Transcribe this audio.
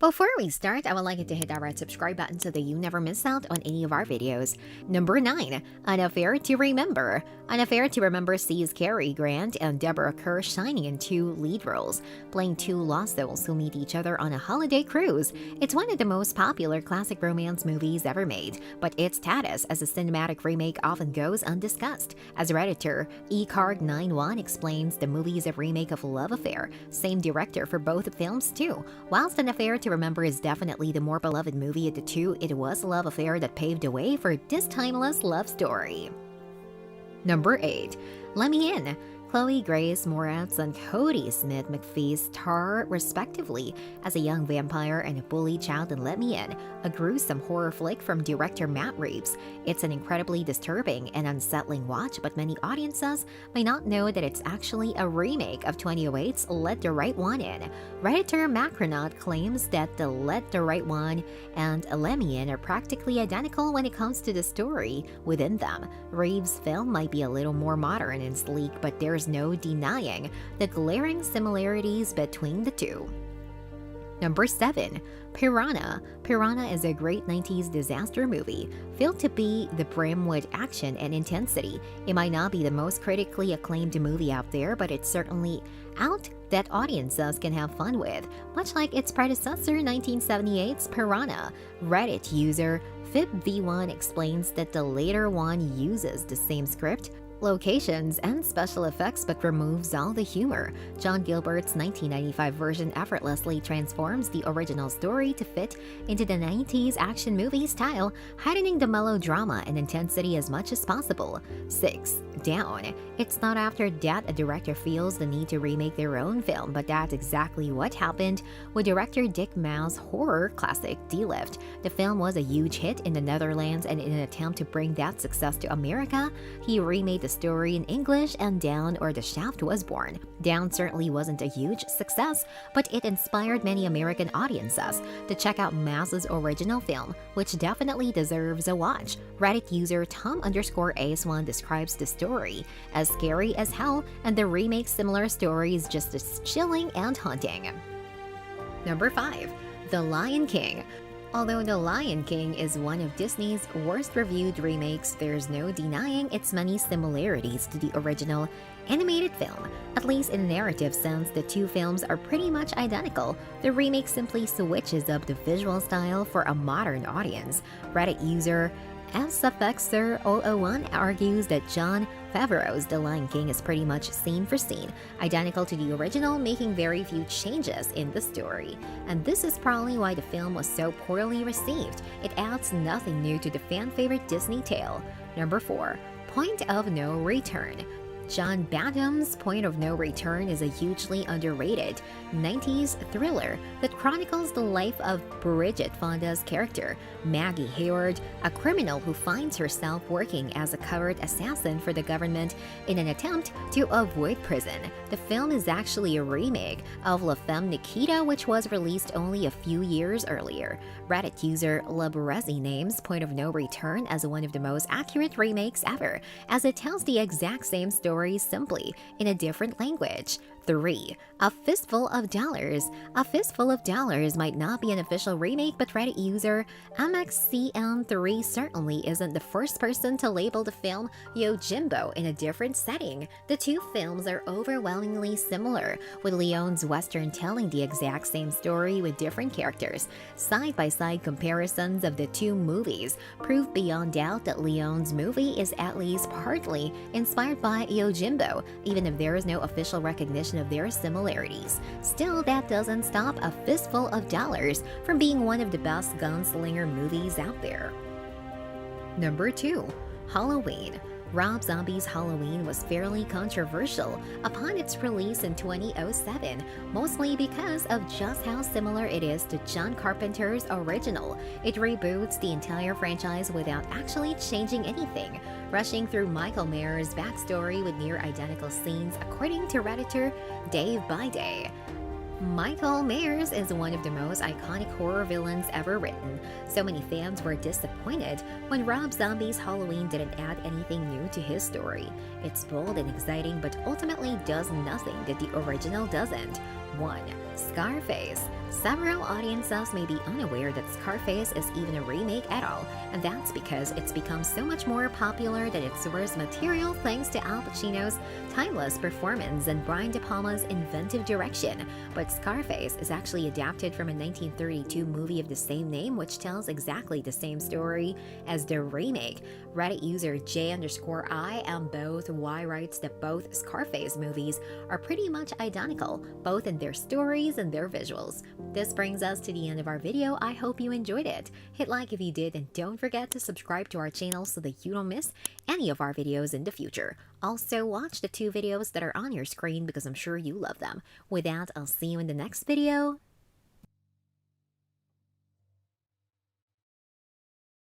Before we start, I would like you to hit that red subscribe button so that you never miss out on any of our videos. Number 9. An Affair to Remember. An Affair to Remember sees Cary Grant and Deborah Kerr shining in two lead roles, playing two lost souls who meet each other on a holiday cruise. It's one of the most popular classic romance movies ever made, but its status as a cinematic remake often goes undiscussed. As Redditor, eCard91 explains, the movie is a remake of Love Affair, same director for both films too. Whilst An Affair to Remember is definitely the more beloved movie of the two, it was Love Affair that paved the way for this timeless love story. Number 8. Let Me In. Chloe Grace Moretz and Cody Smith McPhee star respectively as a young vampire and a bullied child in Let Me In, a gruesome horror flick from director Matt Reeves. It's an incredibly disturbing and unsettling watch, but many audiences may not know that it's actually a remake of 2008's Let the Right One In. Redditor Macronaut claims that the Let the Right One and Let Me In are practically identical when it comes to the story within them. Reeves' film might be a little more modern and sleek, but there's no denying the glaring similarities between the two. Number 7. Piranha. Piranha is a great 90s disaster movie, filled to the brim with action and intensity. It might not be the most critically acclaimed movie out there, but it's certainly out that audiences can have fun with, much like its predecessor 1978's Piranha. Reddit user FibV1 explains that the later one uses the same script, locations, and special effects but removes all the humor. John Gilbert's 1995 version effortlessly transforms the original story to fit into the 90s action movie style, heightening the melodrama and intensity as much as possible. 6. Down. It's not after that a director feels the need to remake their own film, but that's exactly what happened with director Dick Mau's horror classic D-Lift. The film was a huge hit in the Netherlands, and in an attempt to bring that success to America, he remade the story in English, and Down, or The Shaft, was born. Down certainly wasn't a huge success, but it inspired many American audiences to check out Mau's original film, which definitely deserves a watch. Reddit user Tom_Ace1 describes the story as scary as hell, and the remake similar stories just as chilling and haunting. Number 5. The Lion King. Although The Lion King is one of Disney's worst reviewed remakes, there's no denying its many similarities to the original animated film. At least in a narrative sense, the two films are pretty much identical. The remake simply switches up the visual style for a modern audience. Reddit user SFXer001 argues that Jon Favreau's The Lion King is pretty much scene for scene, identical to the original, making very few changes in the story. And this is probably why the film was so poorly received. It adds nothing new to the fan-favorite Disney tale. Number 4. Point of No Return. John Badham's Point of No Return is a hugely underrated 90s thriller that chronicles the life of Bridget Fonda's character, Maggie Hayward, a criminal who finds herself working as a covert assassin for the government in an attempt to avoid prison. The film is actually a remake of La Femme Nikita, which was released only a few years earlier. Reddit user Labrezi names Point of No Return as one of the most accurate remakes ever, as it tells the exact same story simply in a different language. 3. A Fistful of Dollars. A Fistful of Dollars might not be an official remake, but Reddit user MXCN3 certainly isn't the first person to label the film Yojimbo in a different setting. The two films are overwhelmingly similar, with Leon's Western telling the exact same story with different characters. Side-by-side comparisons of the two movies prove beyond doubt that Leon's movie is at least partly inspired by Yojimbo, even if there is no official recognition of their similarities. Still, that doesn't stop A Fistful of Dollars from being one of the best gunslinger movies out there. Number 2. Halloween. Rob Zombie's Halloween was fairly controversial upon its release in 2007, mostly because of just how similar it is to John Carpenter's original. It reboots the entire franchise without actually changing anything, rushing through Michael Myers' backstory with near-identical scenes, according to Redditor Dave by Day. Michael Myers is one of the most iconic horror villains ever written. So many fans were disappointed when Rob Zombie's Halloween didn't add anything new to his story. It's bold and exciting, but ultimately does nothing that the original doesn't. 1. Scarface. Several audiences may be unaware that Scarface is even a remake at all, and that's because it's become so much more popular than its source material thanks to Al Pacino's timeless performance and Brian De Palma's inventive direction. But Scarface is actually adapted from a 1932 movie of the same name, which tells exactly the same story as the remake. Reddit user J_I and both Y writes that both Scarface movies are pretty much identical, both in their stories and their visuals. This brings us to the end of our video. I hope you enjoyed it. Hit like if you did, and don't forget to subscribe to our channel so that you don't miss any of our videos in the future. Also, watch the 2 videos that are on your screen because I'm sure you love them. With that, I'll see you in the next video.